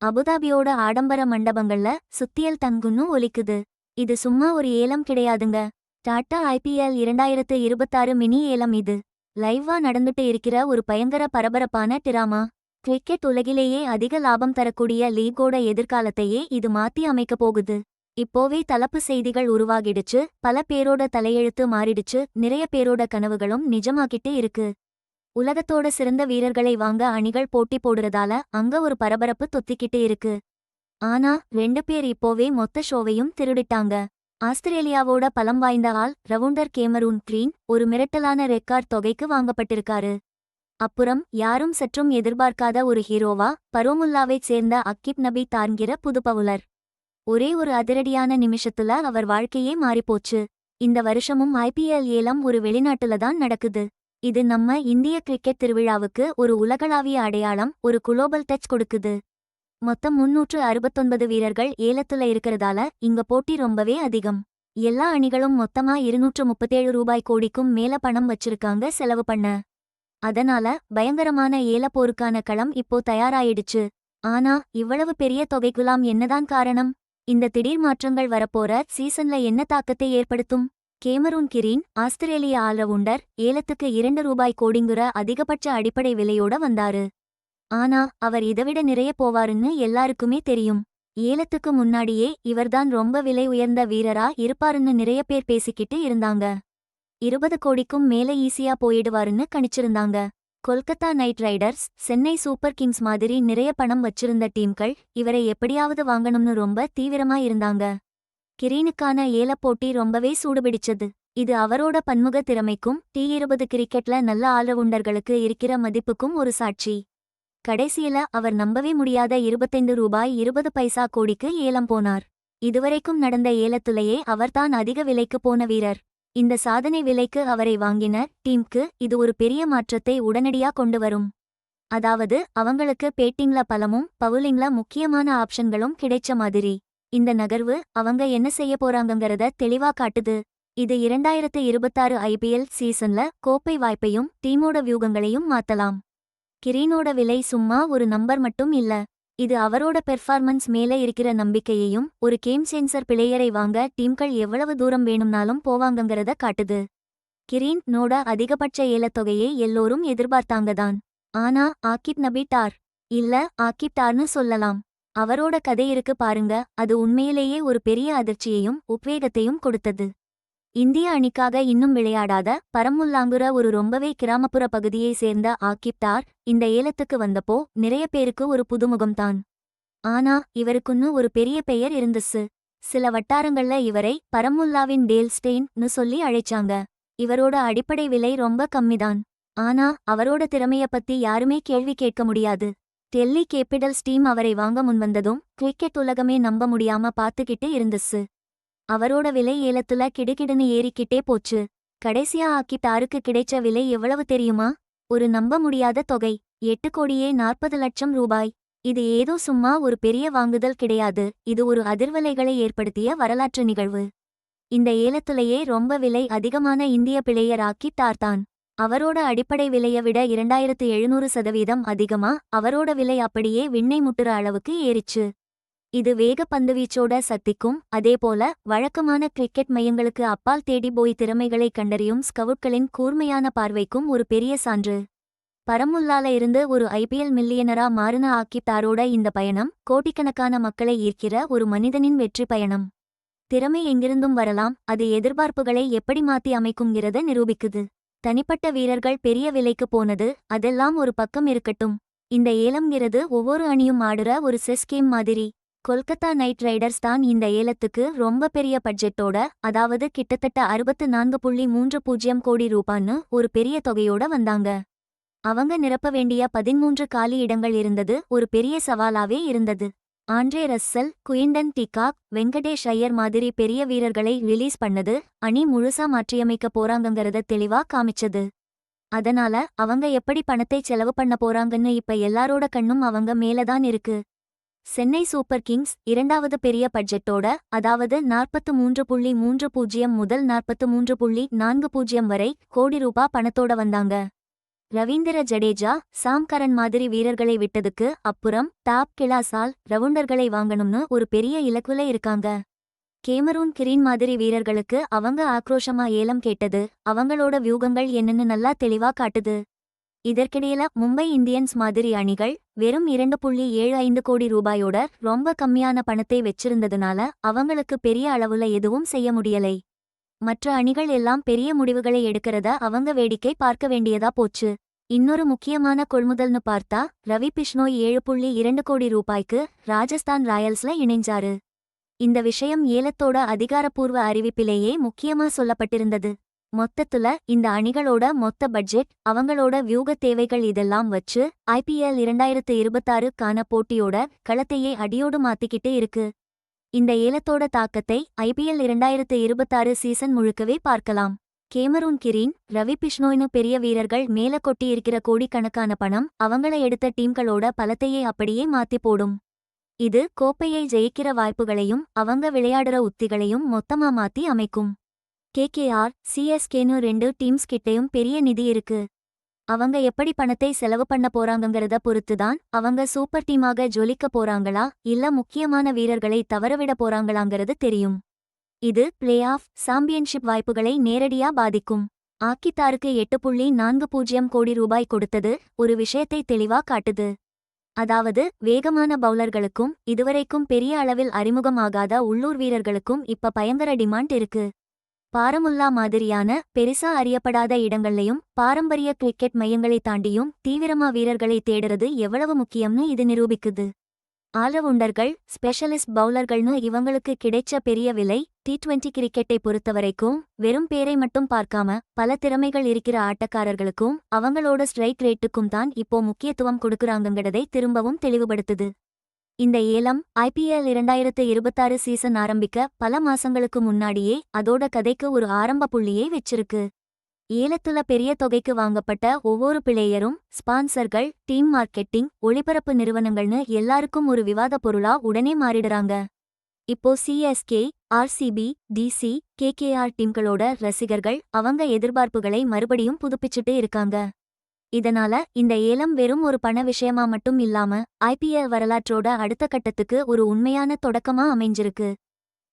அபுதாபியோட ஆடம்பர மண்டபங்கள்ல சுத்தியல் தங்குன்னு ஒலிக்குது. இது சும்மா ஒரு ஏலம் கிடையாதுங்க. டாடா ஐபிஎல் 2026 மினி ஏலம் இது. லைவா நடந்துட்டு இருக்கிற ஒரு பயங்கர பரபரப்பான டிராமா. கிரிக்கெட் உலகிலேயே அதிக லாபம் தரக்கூடிய லீகோட எதிர்காலத்தையே இது மாத்தி அமைக்க போகுது. இப்போவே தலப்பு செய்திகள் உருவாகிடுச்சு, பல பேரோட தலையெழுத்து மாறிடுச்சு, நிறைய பேரோட கனவுகளும் நிஜமாக்கிட்டு இருக்கு. உலகத்தோட சிறந்த வீரர்களை வாங்க அணிகள் போட்டி போடுறதால அங்க ஒரு பரபரப்பு தொத்திக்கிட்டு இருக்கு. ஆனா 2 பேர் இப்போவே மொத்த ஷோவையும் திருடிட்டாங்க. ஆஸ்திரேலியாவோட பலம் வாய்ந்த ஆல் ரவுண்டர் கேமரூன் கிரீன் ஒரு மிரட்டலான ரெக்கார்ட் தொகைக்கு வாங்கப்பட்டிருக்காரு. அப்புறம் யாரும் சற்றும் எதிர்பார்க்காத ஒரு ஹீரோவா பரோமுல்லாவைச் சேர்ந்த அக்கிப் நபி தான்கிற புது பவுலர். ஒரே ஒரு அதிரடியான நிமிஷத்துல அவர் வாழ்க்கையே மாறிப்போச்சு. இந்த வருஷமும் ஐபிஎல் ஏலம் ஒரு வெளிநாட்டுல தான் நடக்குது. இது நம்ம இந்திய கிரிக்கெட் திருவிழாவுக்கு ஒரு உலகளாவிய அடையாளம், ஒரு குளோபல் டச் கொடுக்குது. மொத்தம் 369 வீரர்கள் ஏலத்துல இருக்கிறதால இங்க போட்டி ரொம்பவே அதிகம். எல்லா அணிகளும் மொத்தமா 237 ரூபாய் கோடிக்கும் மேல பணம் வச்சிருக்காங்க செலவு பண்ண. அதனால பயங்கரமான ஏலப்போருக்கான களம் இப்போ தயாராயிடுச்சு. ஆனா இவ்வளவு பெரிய தொகைக்குலாம் என்னதான் காரணம்? இந்த திடீர் மாற்றங்கள் வரப்போற சீசன்ல என்ன தாக்கத்தை ஏற்படுத்தும்? கேமரூன் கிரீன் ஆஸ்திரேலிய ஆல்ரவுண்டர் ஏலத்துக்கு 2 ரூபாய் கோடிங்குற அதிகபட்ச அடிப்படை விலையோட வந்தாரு. ஆனா அவர் இதைவிட நிறைய போவாருன்னு எல்லாருக்குமே தெரியும். ஏலத்துக்கு முன்னாடியே இவர்தான் ரொம்ப விலை உயர்ந்த வீரரா இருப்பாருன்னு நிறைய பேர் பேசிக்கிட்டு இருந்தாங்க. 20 கோடிக்கும் மேல ஈஸியா போயிடுவாருன்னு கணிச்சிருந்தாங்க. Kolkata Knight Riders, Chennai Super Kings மாதிரி நிறைய பணம் வச்சிருந்த டீம்கள் இவரை எப்படியாவது வாங்கணும்னு ரொம்ப தீவிரமா இருந்தாங்க. கிரீனுக்கான ஏலப்போட்டி ரொம்பவே சூடுபிடிச்சது. இது அவரோட பன்முக திறமைக்கும் T20 கிரிக்கெட்ல நல்ல ஆல்ரவுண்டர்களுக்கு இருக்கிற மதிப்புக்கும் ஒரு சாட்சி. கடைசியில அவர் நம்பவே முடியாத 25 ரூபாய் 20 பைசா கோடிக்கு ஏலம் போனார். இதுவரைக்கும் நடந்த ஏலத்துலேயே அவர்தான் அதிக விலைக்கு போன வீரர். இந்த சாதனை விலைக்கு அவரை வாங்கின டீம்க்கு இது ஒரு பெரிய மாற்றத்தை உடனடியா கொண்டு வரும். அதாவது அவங்களுக்கு பேட்டிங்ல பலமும் பவுலிங்ல முக்கியமான ஆப்ஷன்களும் கிடைச்ச மாதிரி. இந்த நகர்வு அவங்க என்ன செய்ய போறாங்கங்கறத தெளிவா காட்டுது. இது 2026 ஐபிஎல் சீசன்ல கோப்பை வாய்ப்பையும் டீமோட வியூகங்களையும் மாத்தலாம். கிரீனோட விலை சும்மா ஒரு நம்பர் மட்டும் இல்ல. இது அவரோட பெர்ஃபார்மன்ஸ் மேல இருக்கிற நம்பிக்கையையும், ஒரு கேம் சேஞ்சர் பிளேயரை வாங்க டீம்கள் எவ்வளவு தூரம் வேணும்னாலும் போவாங்கங்கறத காட்டுது. கிரீன் நோட அதிகபட்ச ஏலத்தொகையை எல்லோரும் எதிர்பார்த்தாங்கதான். ஆனா ஆக்கிப் நபி டார் இல்ல ஆக்கிப் டார்னு சொல்லலாம். அவரோட கதை இருக்கு பாருங்க, அது உண்மையிலேயே ஒரு பெரிய அதிர்ச்சியையும் உத்வேகத்தையும் கொடுத்தது. இந்திய அணிக்காக இன்னும் விளையாடாத பரமுல்லாங்குற ஒரு ரொம்பவே கிராமப்புற பகுதியை சேர்ந்த ஆக்கிப் டார் இந்த ஏலத்துக்கு வந்தப்போ நிறைய பேருக்கு ஒரு புதுமுகம்தான். ஆனா இவருக்குன்னு ஒரு பெரிய பெயர் இருந்துச்சு. சில வட்டாரங்கள்ல இவரை பரமுல்லாவின் டேல் ஸ்டெயின்னு சொல்லி அழைச்சாங்க. இவரோட அடிப்படை விலை ரொம்ப கம்மிதான். ஆனா அவரோட திறமைய பத்தி யாருமே கேள்வி கேட்க முடியாது. டெல்லி கேபிட்டல்ஸ் டீம் அவரை வாங்க முன்வந்ததும் கிரிக்கெட் உலகமே நம்ப முடியாம பாத்துக்கிட்டு இருந்துச்சு. அவரோட விலை ஏலத்துல கிடுகிடுன்னு ஏறிக்கிட்டே போச்சு. கடைசியா ஆக்கிப் டாருக்கு கிடைச்ச விலை எவ்வளவு தெரியுமா? ஒரு நம்ப முடியாத தொகை, 8 கோடியே 40 லட்சம் ரூபாய். இது ஏதோ சும்மா ஒரு பெரிய வாங்குதல் கிடையாது, இது ஒரு அதிர்வலைகளை ஏற்படுத்திய வரலாற்று நிகழ்வு. இந்த ஏலத்திலேயே ரொம்ப விலை அதிகமான இந்திய பிளேயர் ஆக்கிப் டார்தான். அவரோட அடிப்படை விலையை விட 2700% அதிகமா அவரோட விலை அப்படியே விண்ணை முட்டுற அளவுக்கு ஏறிச்சு. இது வேக பந்துவீச்சோட சக்திக்கும், அதேபோல வழக்கமான கிரிக்கெட் மையங்களுக்கு அப்பால் தேடி போய் திறமைகளை கண்டறியும் ஸ்கவுட்களின் கூர்மையான பார்வைக்கும் ஒரு பெரிய சான்று. பரமுல்லால இருந்து ஒரு ஐபிஎல் மில்லியனரா மாறின ஆக்கிப் டாரோட இந்த பயணம் கோடிக்கணக்கான மக்களை ஈர்க்கிற ஒரு மனிதனின் வெற்றி பயணம். திறமை எங்கிருந்தும் வரலாம், அது எதிர்பார்ப்புகளை எப்படி மாத்தி அமைக்குங்கிறத நிரூபிக்குது. தனிப்பட்ட வீரர்கள் பெரிய விலைக்கு போனது அதெல்லாம் ஒரு பக்கம் இருக்கட்டும். இந்த ஏலம்ங்கிறது ஒவ்வொரு அணியும் ஆடுற ஒரு செஸ் கேம் மாதிரி. கொல்கத்தா நைட் ரைடர்ஸ் தான் இந்த ஏலத்துக்கு ரொம்ப பெரிய பட்ஜெட்டோட, அதாவது கிட்டத்தட்ட 64.30 கோடி ரூபான்னு ஒரு பெரிய தொகையோட வந்தாங்க. அவங்க நிரப்ப வேண்டிய 13 காலி இடங்கள் இருந்தது ஒரு பெரிய சவாலாவே இருந்தது. Andre Russell, Quinton de Kock, Venkatesh Iyer மாதிரி பெரிய வீரர்களை ரிலீஸ் பண்ணது அணி முழுசா மாற்றியமைக்க போறாங்கங்கறத தெளிவா காமிச்சது. அதனால அவங்க எப்படி பணத்தை செலவு பண்ண போறாங்கன்னு இப்ப எல்லாரோட கண்ணும் அவங்க மேலதான் இருக்கு. சென்னை சூப்பர் கிங்ஸ் 2வது பெரிய பட்ஜெட்டோட, அதாவது 43.30 முதல் 43.40 வரை கோடி ரூபா பணத்தோட வந்தாங்க. ரவீந்திர ஜடேஜா, சாம் கரன் மாதிரி வீரர்களை விட்டதுக்கு அப்புறம் டாப் கிளாஸால் ரவுண்டர்களை வாங்கணும்னு ஒரு பெரிய இலக்குல இருக்காங்க. கேமரூன் கிரீன் மாதிரி வீரர்களுக்கு அவங்க ஆக்ரோஷமா ஏலம் கேட்டது அவங்களோட வியூகங்கள் என்னன்னு நல்லா தெளிவா காட்டுது. இதற்கிடையில மும்பை இந்தியன்ஸ் மாதிரி அணிகள் வெறும் 2.75 கோடி ரூபாயோட ரொம்ப கம்மியான பணத்தை வச்சிருந்ததுனால அவங்களுக்கு பெரிய அளவுல எதுவும் செய்ய முடியலை. மற்ற அணிகள் எல்லாம் பெரிய முடிவுகளை எடுக்கிறத அவங்க வேடிக்கை பார்க்க வேண்டியதா போச்சு. இன்னொரு முக்கியமான கொள்முதல்னு பார்த்தா ரவி பிஷ்னோய் 7.2 கோடி ரூபாய்க்கு ராஜஸ்தான் ராயல்ஸ்ல இணைஞ்சாரு. இந்த விஷயம் ஏலத்தோட அதிகாரப்பூர்வ அறிவிப்பிலேயே முக்கியமா சொல்லப்பட்டிருந்தது. மொத்தத்துல இந்த அணிகளோட மொத்த பட்ஜெட், அவங்களோட வியூக தேவைகள் இதெல்லாம் வச்சு IPL 2026க்கான போட்டியோட களத்தையே அடியோடு மாத்திக்கிட்டு இருக்கு. இந்த ஏலத்தோட தாக்கத்தை IPL 2026 சீசன் முழுக்கவே பார்க்கலாம். கேமரூன் கிரீன், ரவி பிஷ்னோய்னு பெரிய வீரர்கள் மேல கொட்டியிருக்கிற கோடிக்கணக்கான பணம் அவங்கள எடுத்த டீம்களோட பலத்தையே அப்படியே மாத்தி போடும். இது கோப்பையை ஜெயிக்கிற வாய்ப்புகளையும் அவங்க விளையாடுற உத்திகளையும் மொத்தமா மாத்தி அமைக்கும். KKR, CSKன்னு 2 டீம்ஸ் கிட்டையும் பெரிய நிதி இருக்கு. அவங்க எப்படி பணத்தை செலவு பண்ண போறாங்கங்கிறத பொறுத்துதான் அவங்க சூப்பர் டீமாக ஜொலிக்க போறாங்களா இல்ல முக்கியமான வீரர்களை தவறவிட போறாங்களாங்கிறது தெரியும். இது பிளே ஆஃப், சாம்பியன்ஷிப் வாய்ப்புகளை நேரடியா பாதிக்கும். ஆக்கித்தாருக்கு 8.40 கோடி ரூபாய் கொடுத்தது ஒரு விஷயத்தை தெளிவா காட்டுது. அதாவது வேகமான பவுலர்களுக்கும் இதுவரைக்கும் பெரிய அளவில் அறிமுகமாகாத உள்ளூர் வீரர்களுக்கும் இப்ப பயங்கர டிமாண்ட் இருக்கு. பாரமுல்லா மாதிரியான பெரிசா அறியப்படாத இடங்கள்லையும் பாரம்பரிய கிரிக்கெட் மையங்களை தாண்டியும் தீவிரமா வீரர்களை தேடுறது எவ்வளவு முக்கியம்னு இது நிரூபிக்குது. ஆல்ரவுண்டர்கள், ஸ்பெஷலிஸ்ட் பவுலர்கள்னு இவங்களுக்கு கிடைச்ச பெரிய விலை T20 கிரிக்கெட்டை பொறுத்தவரைக்கும் வெறும் பேரை மட்டும் பார்க்காம பல திறமைகள் இருக்கிற ஆட்டக்காரர்களுக்கும் அவங்களோட ஸ்ட்ரைக் ரேட்டுக்கும் தான் இப்போ முக்கியத்துவம் கொடுக்குறாங்கங்கிறதை திரும்பவும் தெளிவுபடுத்துது. இந்த ஏலம் IPL 2026 சீசன் ஆரம்பிக்க பல மாசங்களுக்கு முன்னாடியே அதோட கதைக்கு ஒரு ஆரம்ப புள்ளியை வச்சிருக்கு. ஏலத்துல பெரிய தொகைக்கு வாங்கப்பட்ட ஒவ்வொரு பிளேயரும் ஸ்பான்சர்கள், டீம் மார்க்கெட்டிங், ஒளிபரப்பு நிறுவனங்கள்னு எல்லாருக்கும் ஒரு விவாத பொருளா உடனே மாறிடுறாங்க. இப்போ CSK, RCB, DC, KKR டீம்களோட ரசிகர்கள் அவங்க எதிர்பார்ப்புகளை மறுபடியும் புதுப்பிச்சுட்டு இருக்காங்க. இதனால இந்த ஏலம் வெறும் ஒரு பண விஷயமா மட்டும் இல்லாம IPL வரலாற்றோட அடுத்த கட்டத்துக்கு ஒரு உண்மையான தொடக்கமா அமைஞ்சிருக்கு.